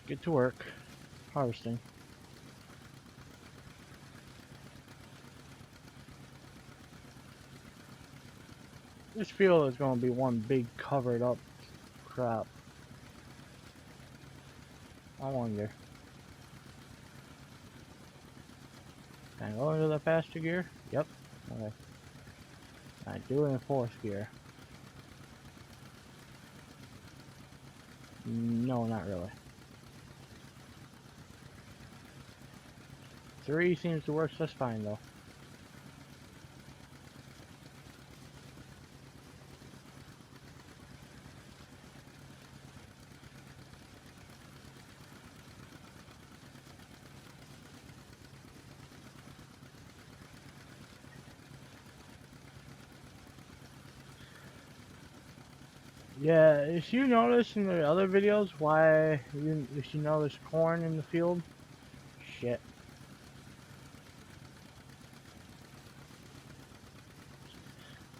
get to work harvesting. This field is going to be one big covered up crap. I wonder. Can I go into the faster gear? Yep. Okay. I do it in fourth gear. No, not really. 3 seems to work just fine though. Yeah, if you notice in the other videos why if you know there's corn in the field, shit.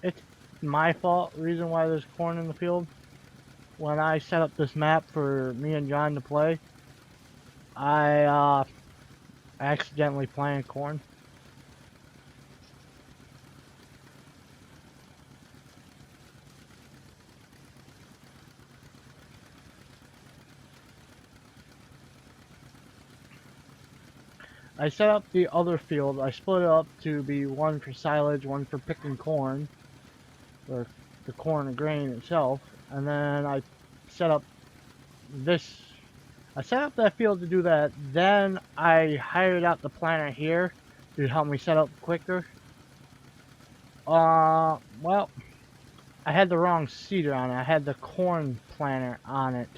It's my fault, reason why there's corn in the field. When I set up this map for me and John to play, I accidentally planted corn. I set up the other field, I split it up to be one for silage, one for picking corn, or the corn and grain itself, and then I set up this, I set up that field to do that, then I hired out the planter here to help me set up quicker. Well, I had the wrong seeder on it, I had the corn planter on it.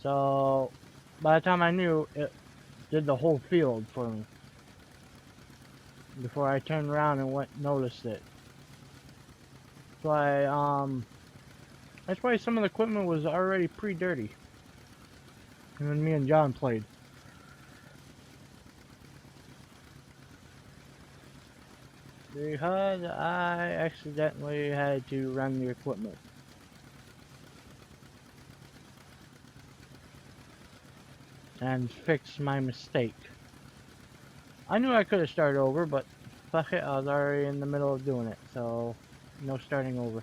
So, by the time I knew, it did the whole field for me. Before I turned around and noticed it. So that's why some of the equipment was already pretty dirty. And when me and John played. Because I accidentally had to run the equipment. And fix my mistake. I knew I could have started over, but fuck it, I was already in the middle of doing it, so no starting over.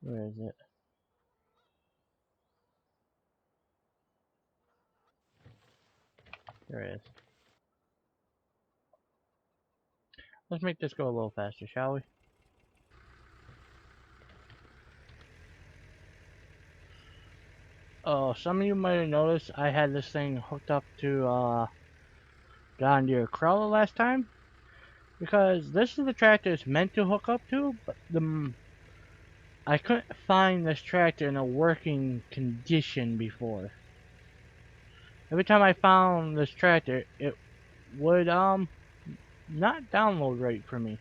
Where is it? There it is. Let's make this go a little faster, shall we? Oh, some of you might have noticed I had this thing hooked up to John Deere crawler last time. Because this is the tractor it's meant to hook up to, but I couldn't find this tractor in a working condition before. Every time I found this tractor, it would not download right for me.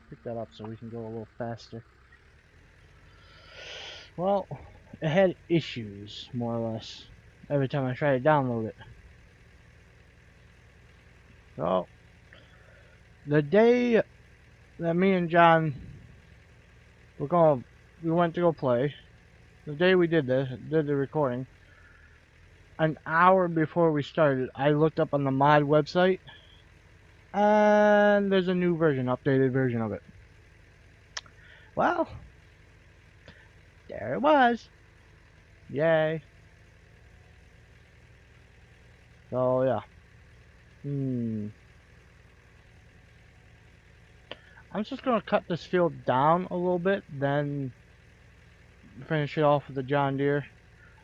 Pick that up so we can go a little faster. Well, it had issues, more or less, every time I tried to download it. So, the day that me and John we went to go play, the day we did the recording, an hour before we started, I looked up on the mod website, and there's a new version, updated version of it. Well, There it was. Yay. So yeah. I'm just gonna cut this field down a little bit, then finish it off with the John Deere.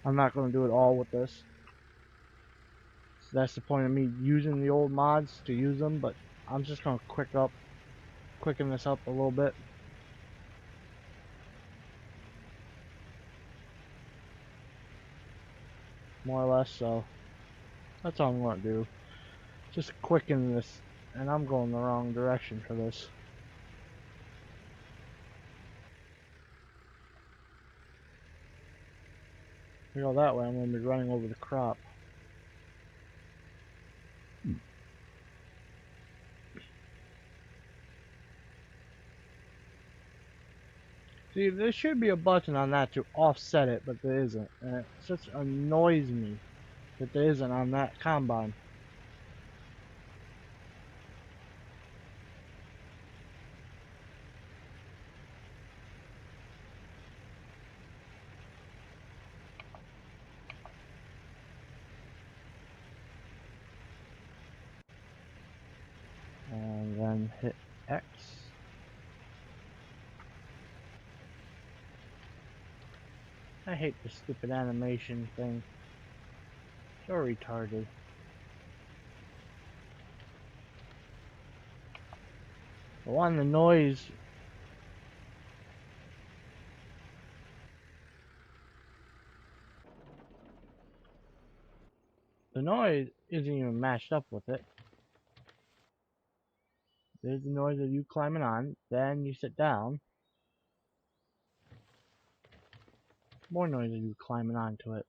I'm not gonna do it all with this. So that's the point of me using the old mods to use them, but I'm just gonna quicken this up a little bit. More or less, so that's all I'm gonna do. Just quicken this, and I'm going the wrong direction for this. If we go that way, I'm gonna be running over the crop. See, there should be a button on that to offset it, but there isn't. And it just annoys me that there isn't on that combine. And then hit X. I hate this stupid animation thing. So retarded. The one, the noise. The noise isn't even matched up with it. There's the noise of you climbing on, then you sit down. More noise of you climbing onto it.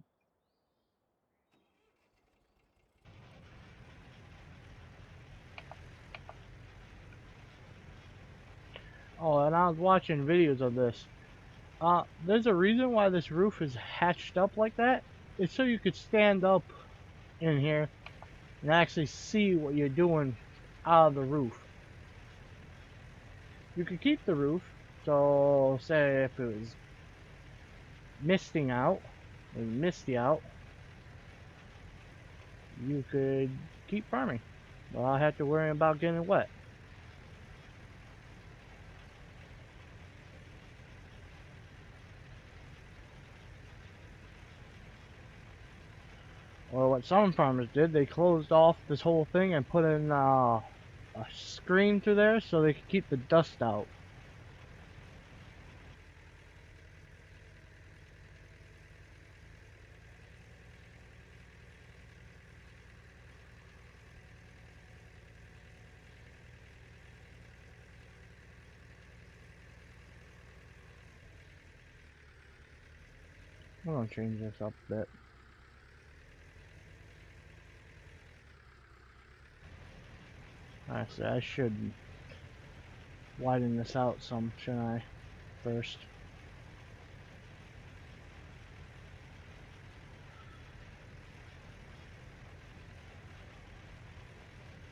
Oh, and I was watching videos of this. There's a reason why this roof is hatched up like that. It's so you could stand up in here and actually see what you're doing out of the roof. You could keep the roof, so say if it was misting out, or misty out, you could keep farming. Well, I have to worry about getting wet. Or what some farmers did, they closed off this whole thing and put in a screen through there so they could keep the dust out. I'm gonna change this up a bit. Actually, I should widen this out some, shouldn't I? First.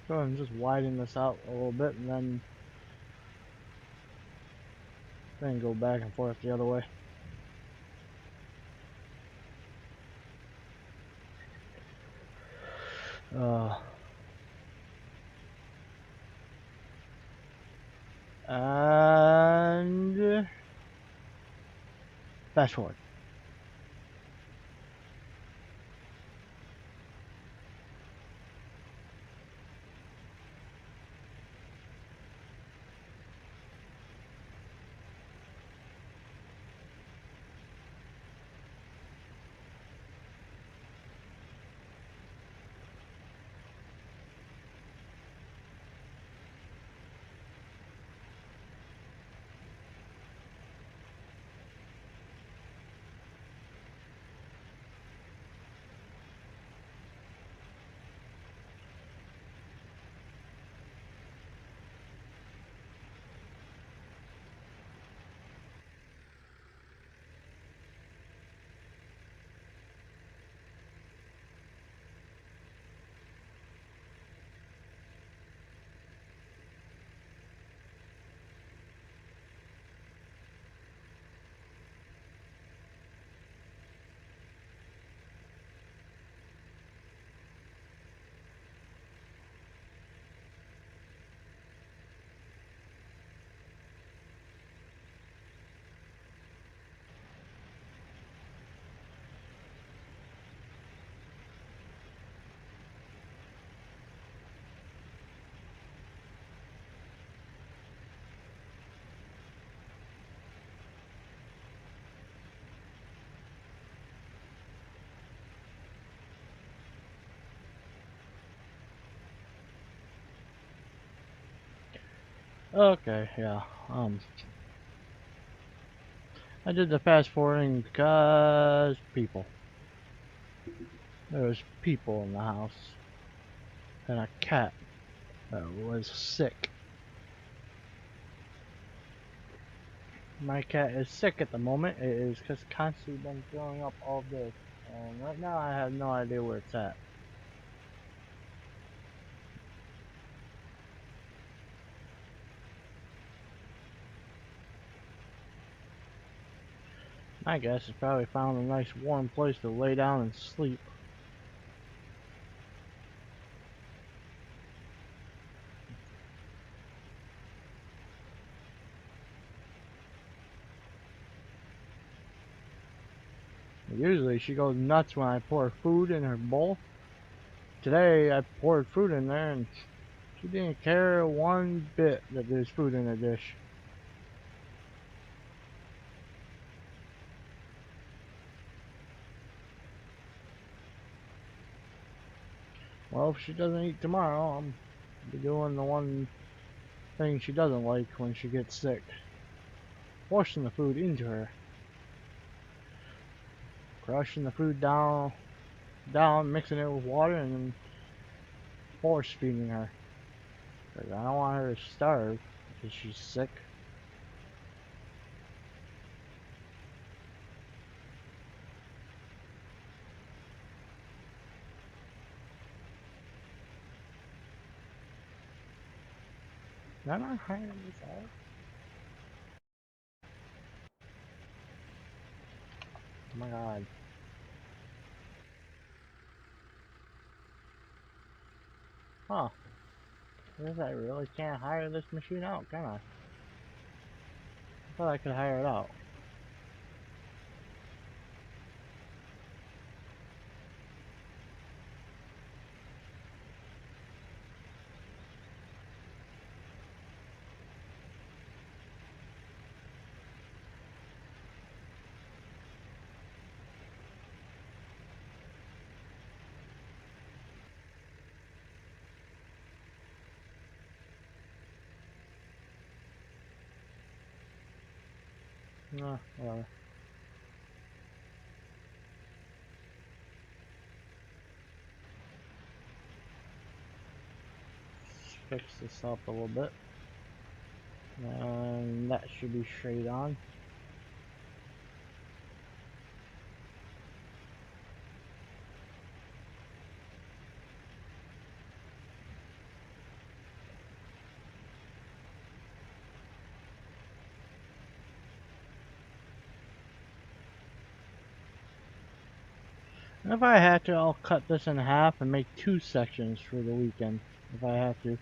Go ahead and just widen this out a little bit and then go back and forth the other way. And fast forward. Okay, yeah. I did the fast forwarding because people. There was people in the house and a cat that was sick. My cat is sick at the moment. It is just constantly been throwing up all day. And right now I have no idea where it's at. My guess is probably found a nice warm place to lay down and sleep. Usually she goes nuts when I pour food in her bowl. Today I poured food in there and she didn't care one bit that there's food in the dish. Well, if she doesn't eat tomorrow, I'm be doing the one thing she doesn't like when she gets sick. Forcing the food into her. Crushing the food down, mixing it with water, and then force feeding her. 'Cause I don't want her to starve because she's sick. Am I not hiring this out? Oh my god. Huh. I guess I really can't hire this machine out, can I? I thought I could hire it out. Whatever. Fix this up a little bit. And that should be straight on. And if I had to, I'll cut this in half and make 2 sections for the weekend. If I have to.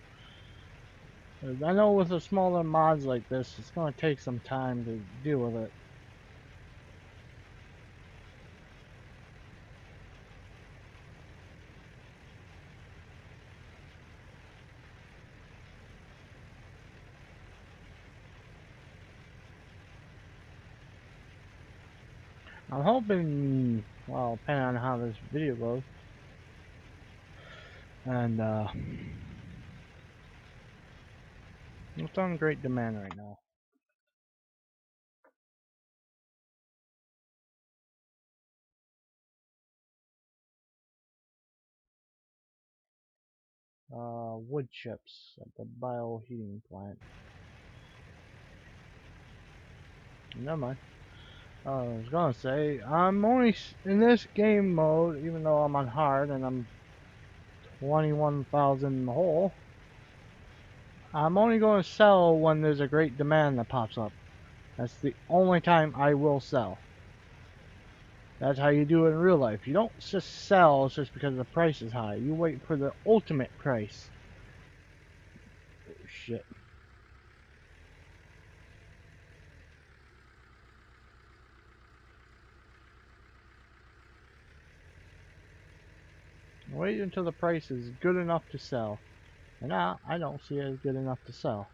I know with the smaller mods like this, it's going to take some time to deal with it. I'm hoping, well, depending on how this video goes, and it's on great demand right now. Wood chips at the bioheating plant. Never mind. I was gonna say, I'm only in this game mode, even though I'm on hard and I'm 21,000 in the hole. I'm only going to sell when there's a great demand that pops up. That's the only time I will sell. That's how you do it in real life. You don't just sell just because the price is high. You wait for the ultimate price. Oh, shit. Wait until the price is good enough to sell. And now I don't see it as good enough to sell.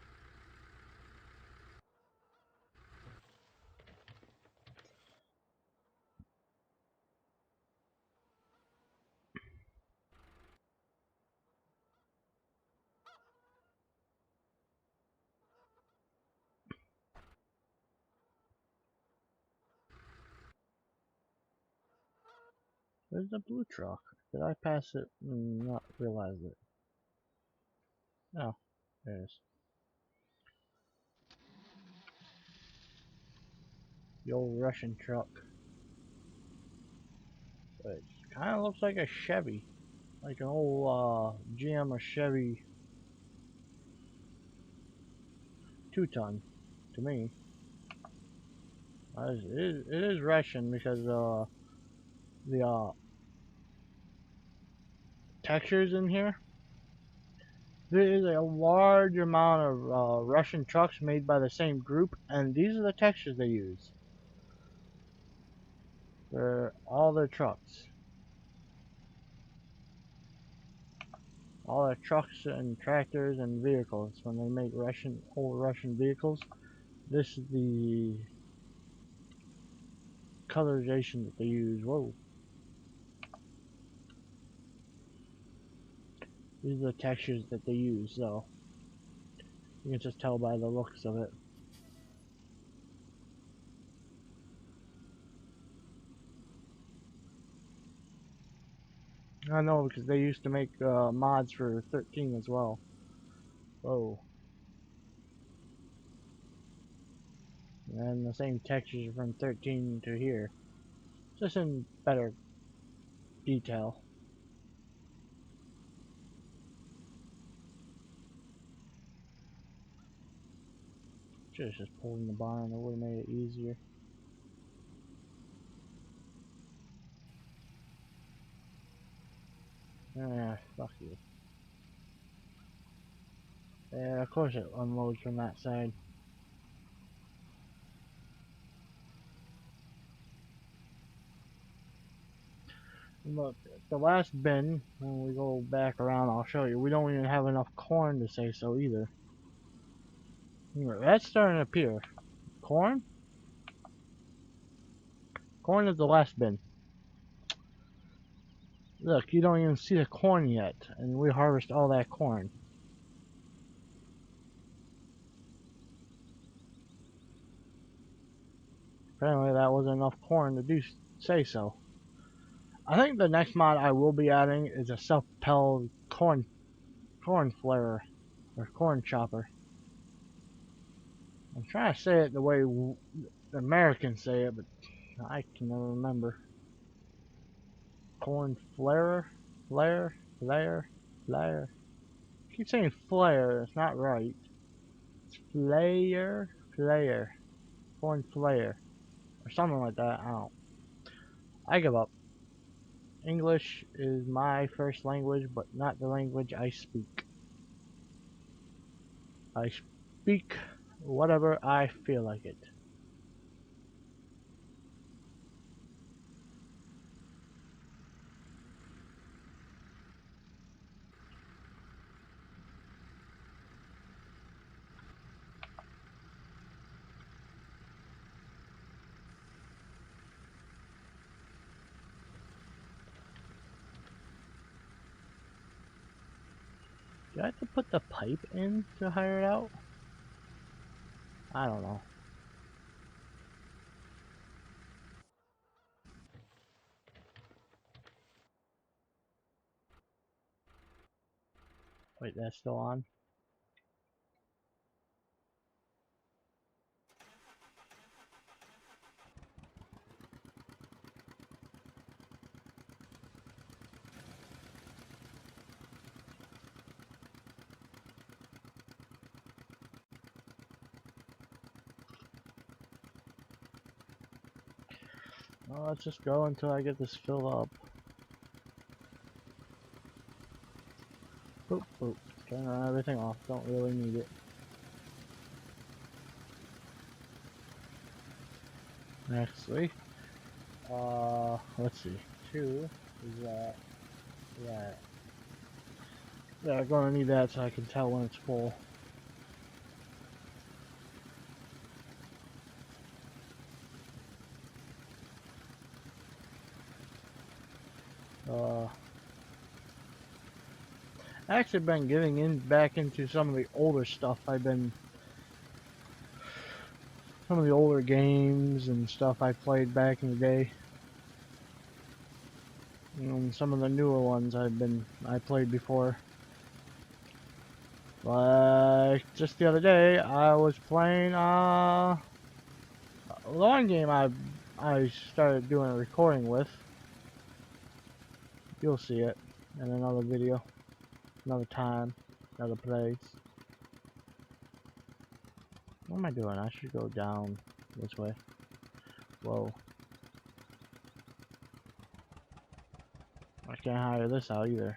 Where's the blue truck? Did I pass it and not realize it? Oh, there it is. The old Russian truck. It kind of looks like a Chevy. Like an old GM or Chevy 2-ton to me. It is Russian because the textures in here. There is a large amount of Russian trucks made by the same group, and these are the textures they use for all their trucks. All their trucks and tractors and vehicles, when they make old Russian vehicles, this is the colorization that they use. Whoa. These are the textures that they use, so you can just tell by the looks of it. I know because they used to make mods for 13 as well. Whoa. And the same textures from 13 to here. Just in better detail. Should've just pulled in the barn, it would've made it easier. Ah, fuck you. Yeah, of course it unloads from that side. Look, the last bin, when we go back around, I'll show you, we don't even have enough corn to say so either. That's starting to appear. Corn? Corn is the last bin. Look, you don't even see the corn yet, and we harvest all that corn. Apparently that wasn't enough corn to say so. I think the next mod I will be adding is a self-propelled corn flarer, or corn chopper. I'm trying to say it the way the Americans say it, but I can never remember. Corn flarer? Flare? Flare? Flare? I keep saying flare, it's not right. It's flare? Flare. Corn flare. Or something like that, I don't know. I give up. English is my first language, but not the language I speak. I speak whatever I feel like it. Do I have to put the pipe in to hire it out? I don't know. Wait, that's still on? Well, let's just go until I get this filled up. Boop, boop. Turn everything off. Don't really need it. Nextly, let's see. 2 is that. Yeah, I'm gonna need that so I can tell when it's full. I actually been getting back into some of the older stuff. Some of the older games and stuff I played back in the day. Some of the newer ones I played before. Like just the other day, I was playing the one game I started doing a recording with. You'll see it in another video, another time, another place. What am I doing? I should go down this way. Whoa. I can't hire this out either.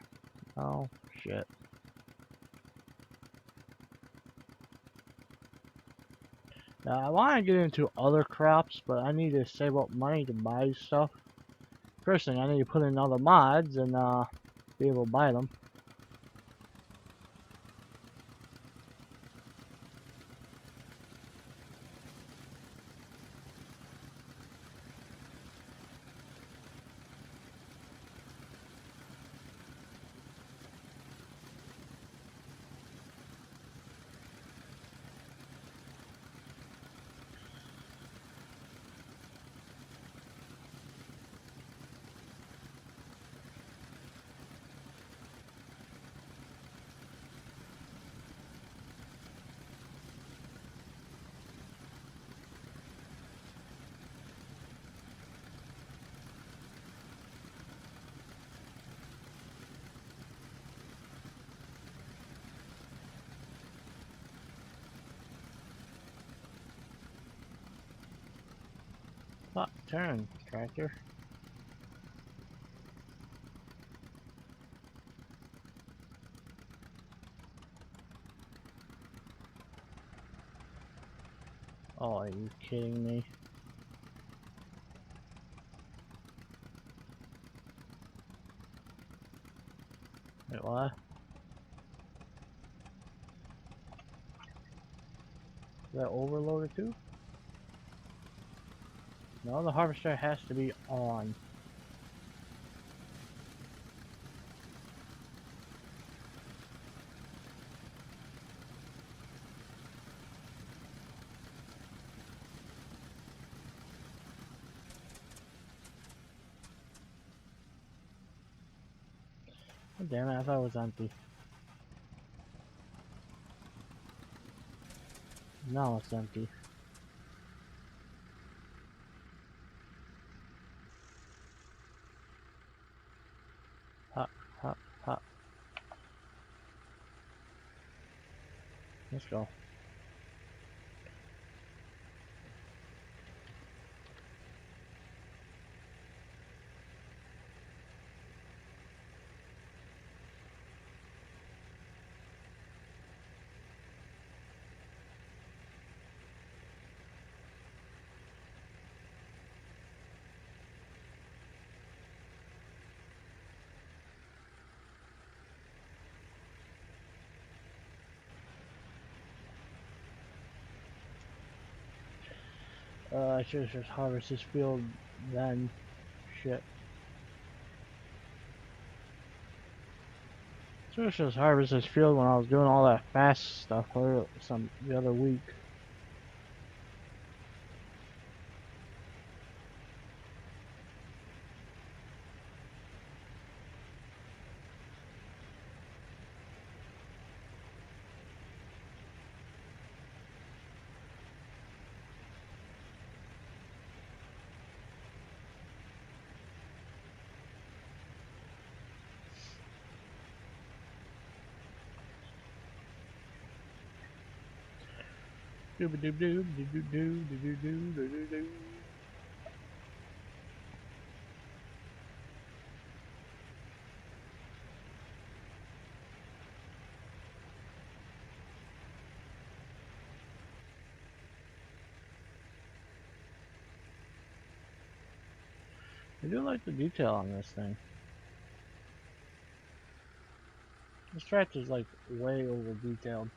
Oh, shit. Now, I want to get into other crops, but I need to save up money to buy stuff. First thing, I need to put in other mods and be able to buy them. Fuck, turn, tractor. Oh, are you kidding me? Wait, what? Is that overloaded too? No, the harvester has to be on. Oh, damn it, I thought it was empty. No, it's empty. Hop, hop, hop. Let's go. I should have just harvested this field then. Shit. Should have just harvested this field when I was doing all that fast stuff the other week. Doob doob doob doob doob doob doob doob doob doob. I do like the detail on this thing. This tractor's like way over detailed.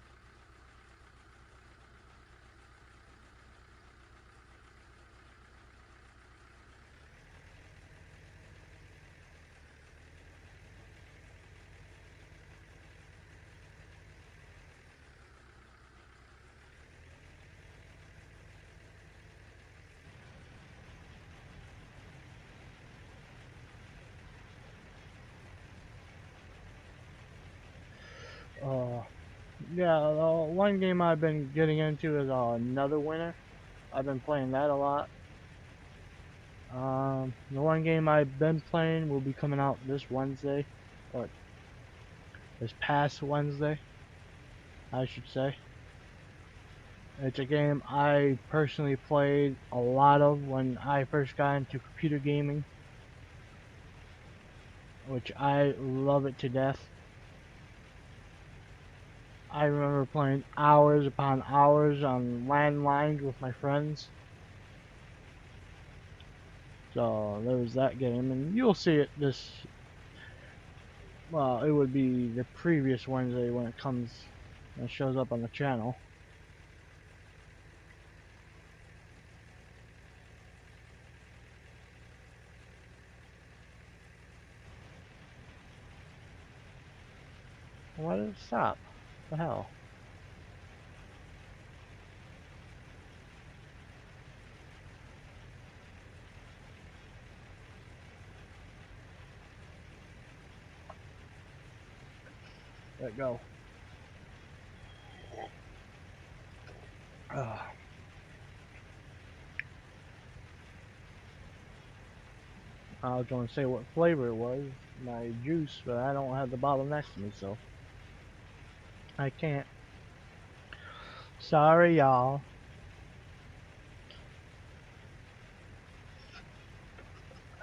Yeah, the one game I've been getting into is Another Winter. I've been playing that a lot. The one game I've been playing will be coming out this Wednesday, or this past Wednesday, I should say. It's a game I personally played a lot of when I first got into computer gaming, which I love it to death. I remember playing hours upon hours on landlines with my friends. So there was that game, and you'll see it this. Well, it would be the previous Wednesday when it shows up on the channel. Why did it stop? What the hell? Let go. Ugh. I was going to say what flavor it was, my juice, but I don't have the bottle next to me, so I can't. Sorry, y'all.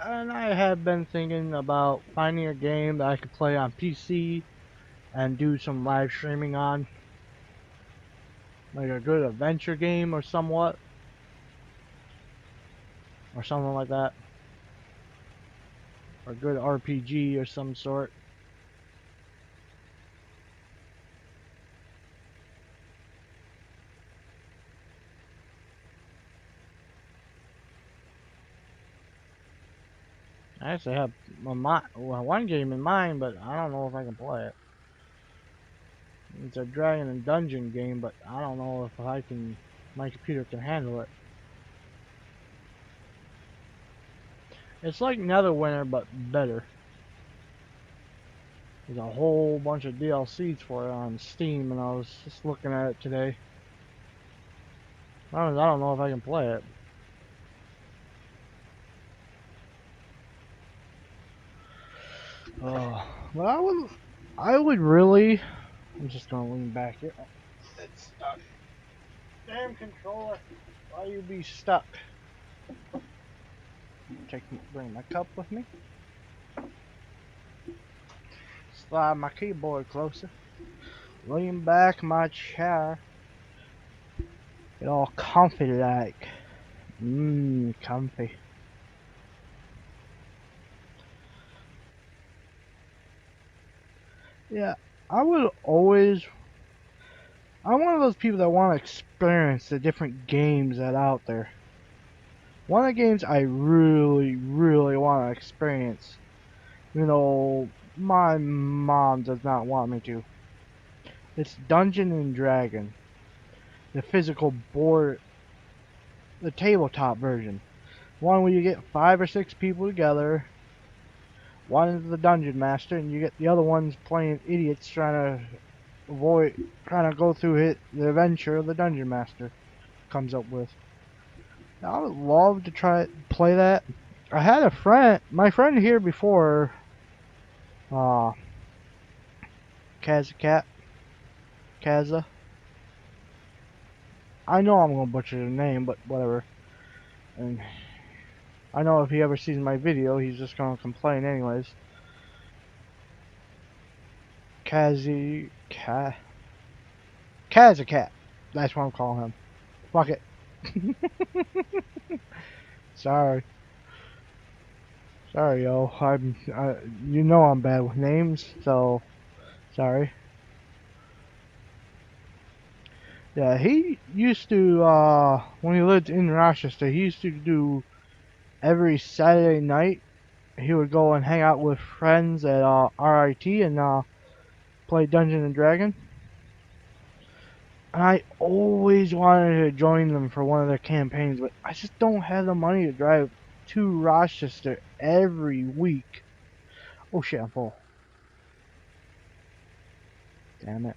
And I have been thinking about finding a game that I could play on PC and do some live streaming on. Like a good adventure game or somewhat. Or something like that. Or a good RPG or some sort. I actually have one game in mind, but I don't know if I can play it. It's a Dragon and Dungeon game, but I don't know if my computer can handle it. It's like Neverwinter, but better. There's a whole bunch of DLCs for it on Steam, and I was just looking at it today. I don't know if I can play it. But I would really. I'm just gonna lean back here. It's stuck. Damn controller, why you be stuck? Bring my cup with me. Slide my keyboard closer. Lean back my chair. Get all comfy like. Comfy. Yeah, I would always. I'm one of those people that want to experience the different games that are out there. One of the games I really, really want to experience, my mom does not want me to. It's Dungeon and Dragon, the physical board, the tabletop version. One where you get 5 or 6 people together. One is the dungeon master, and you get the other ones playing idiots trying to go through the adventure the dungeon master comes up with. I would love to play that. I had my friend here before, uh, Kaza. I know I'm gonna butcher the name, but whatever. And I know if he ever sees my video, he's just gonna complain anyways. Kazakat. That's what I'm calling him. Fuck it. Sorry. Sorry, yo. You know I'm bad with names, so sorry. Yeah, he used to, when he lived in Rochester, he used to do every Saturday night. He would go and hang out with friends at RIT and play Dungeon and Dragon. And I always wanted to join them for one of their campaigns, but I just don't have the money to drive to Rochester every week. Oh shit, I'm full. Damn it.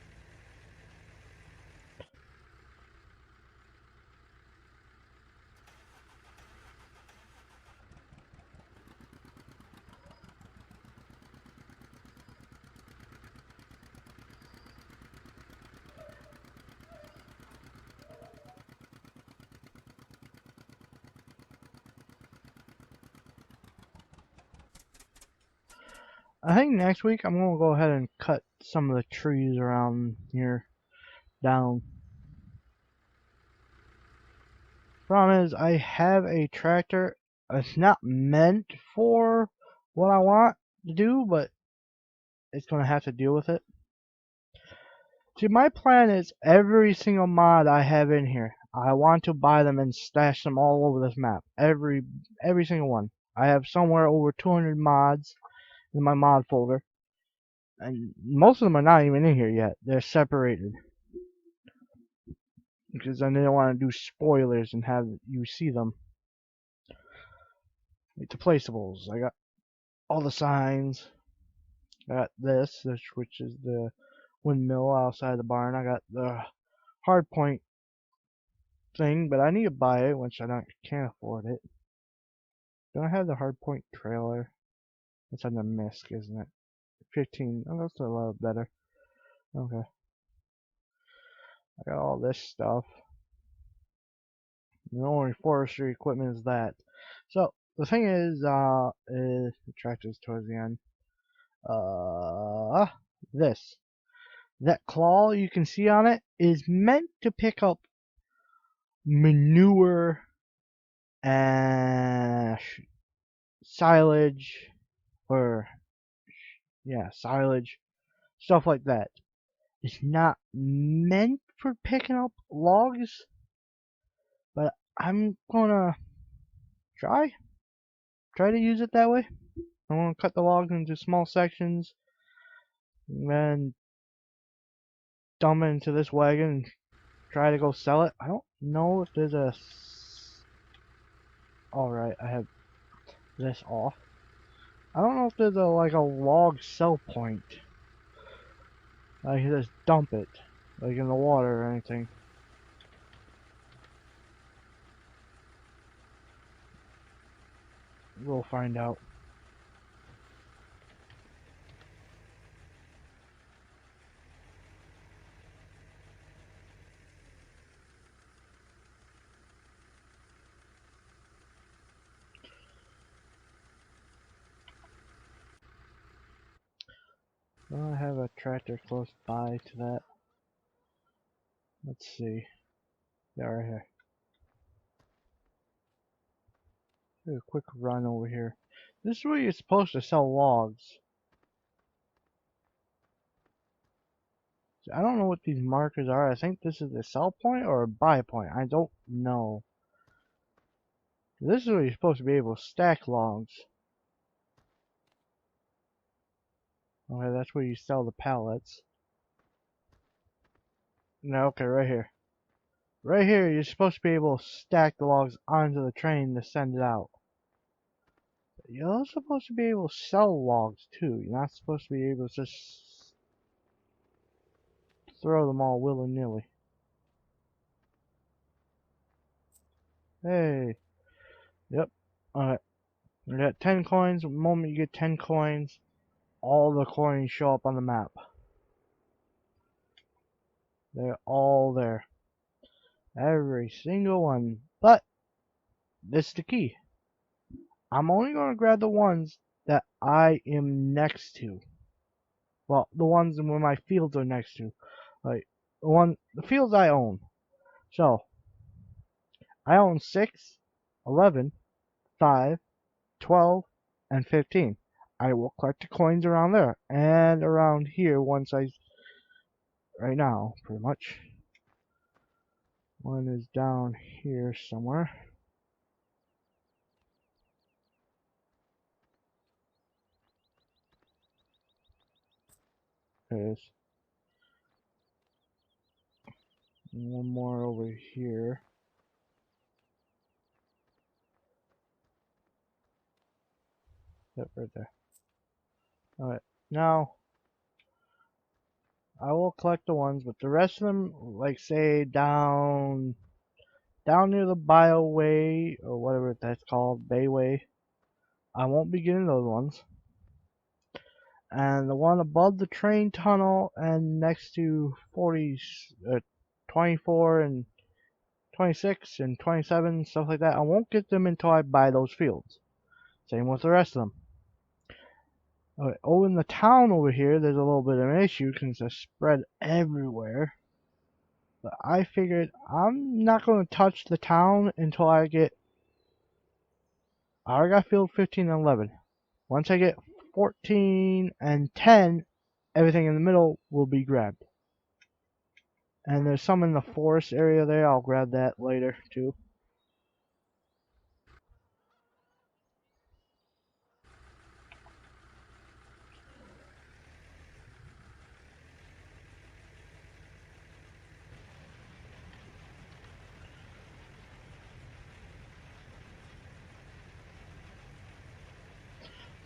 I think next week I'm gonna go ahead and cut some of the trees around here down. Problem is, I have a tractor. It's not meant for what I want to do, but it's gonna have to deal with it. See, my plan is every single mod I have in here, I want to buy them and stash them all over this map. Every single one. I have somewhere over 200 mods in my mod folder, and most of them are not even in here yet. They're separated because I didn't want to do spoilers and have you see them. Like the placeables, I got all the signs. I got this, which is the windmill outside the barn. I got the hardpoint thing, but I need to buy it, which can't afford it. Don't I have the hardpoint trailer? It's on the MISC, isn't it? 15. Oh, that's a little better. Okay. I got all this stuff. The only forestry equipment is that. So the thing is the tractor's towards the end. This. That claw you can see on it is meant to pick up manure and silage, or yeah, silage, stuff like that. It's not meant for picking up logs, but I'm gonna try to use it that way. I'm gonna cut the logs into small sections and then dump it into this wagon and try to go sell it. I don't know if there's a... Alright, I have this off. I don't know if there's like a log sell point. I can just dump it, like in the water or anything. We'll find out. I have a tractor close by to that. Let's see. Yeah, right here. Do a quick run over here. This is where you're supposed to sell logs. I don't know what these markers are. I think this is a sell point or a buy point. I don't know. This is where you're supposed to be able to stack logs. Okay, that's where you sell the pallets. No, okay, right here. Right here, you're supposed to be able to stack the logs onto the train to send it out. You're supposed to be able to sell logs too. You're not supposed to be able to just throw them all willy-nilly. Hey. Yep. Alright. You got 10 coins. The moment you get 10 coins, all the coins show up on the map. They're all there. Every single one. But, this is the key. I'm only going to grab the ones that I am next to. Well, the ones where my fields are next to. Like, the fields I own. So, I own 6, 11, 5, 12, and 15. I will collect the coins around there. And around here once right now, pretty much. One is down here somewhere. There it is. And one more over here. Yep, right there. Alright, now I will collect the ones, but the rest of them, like say down near the Bioway, or whatever that's called, Bayway, I won't be getting those ones. And the one above the train tunnel and next to 24 and 26 and 27, stuff like that, I won't get them until I buy those fields. Same with the rest of them. Okay, over in the town over here, there's a little bit of an issue because they're spread everywhere. But I figured I'm not going to touch the town until I already got field 15 and 11. Once I get 14 and 10, everything in the middle will be grabbed. And there's some in the forest area there, I'll grab that later too.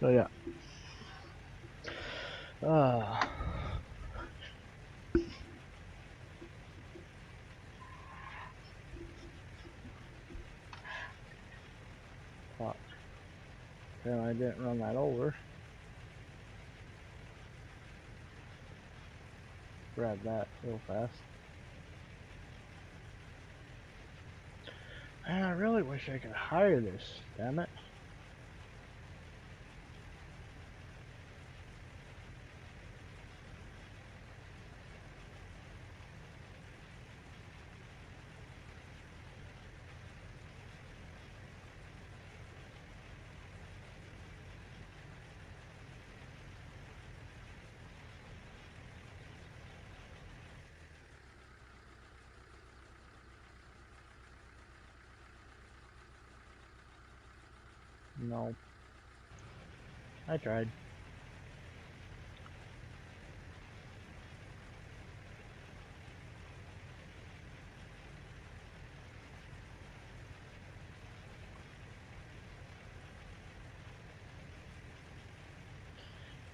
So yeah. Uh, fuck. Then I didn't run that over. Grab that real fast. Man, I really wish I could hire this, damn it. No. I tried.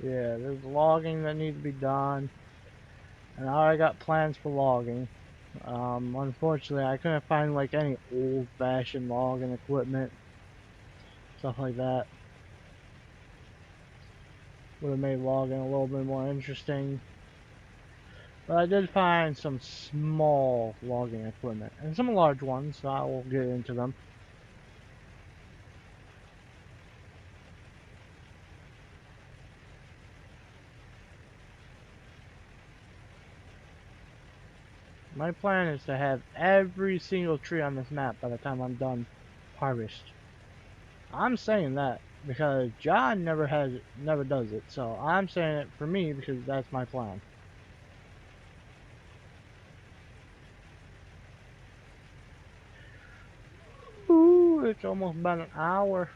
Yeah, there's logging that needs to be done. And I already got plans for logging. Unfortunately, I couldn't find like any old-fashioned logging equipment. Stuff like that. Would have made logging a little bit more interesting. But I did find some small logging equipment. And some large ones, so I will get into them. My plan is to have every single tree on this map by the time I'm done harvest. I'm saying that because John never does it, so I'm saying it for me because that's my plan. Ooh, it's almost about an hour.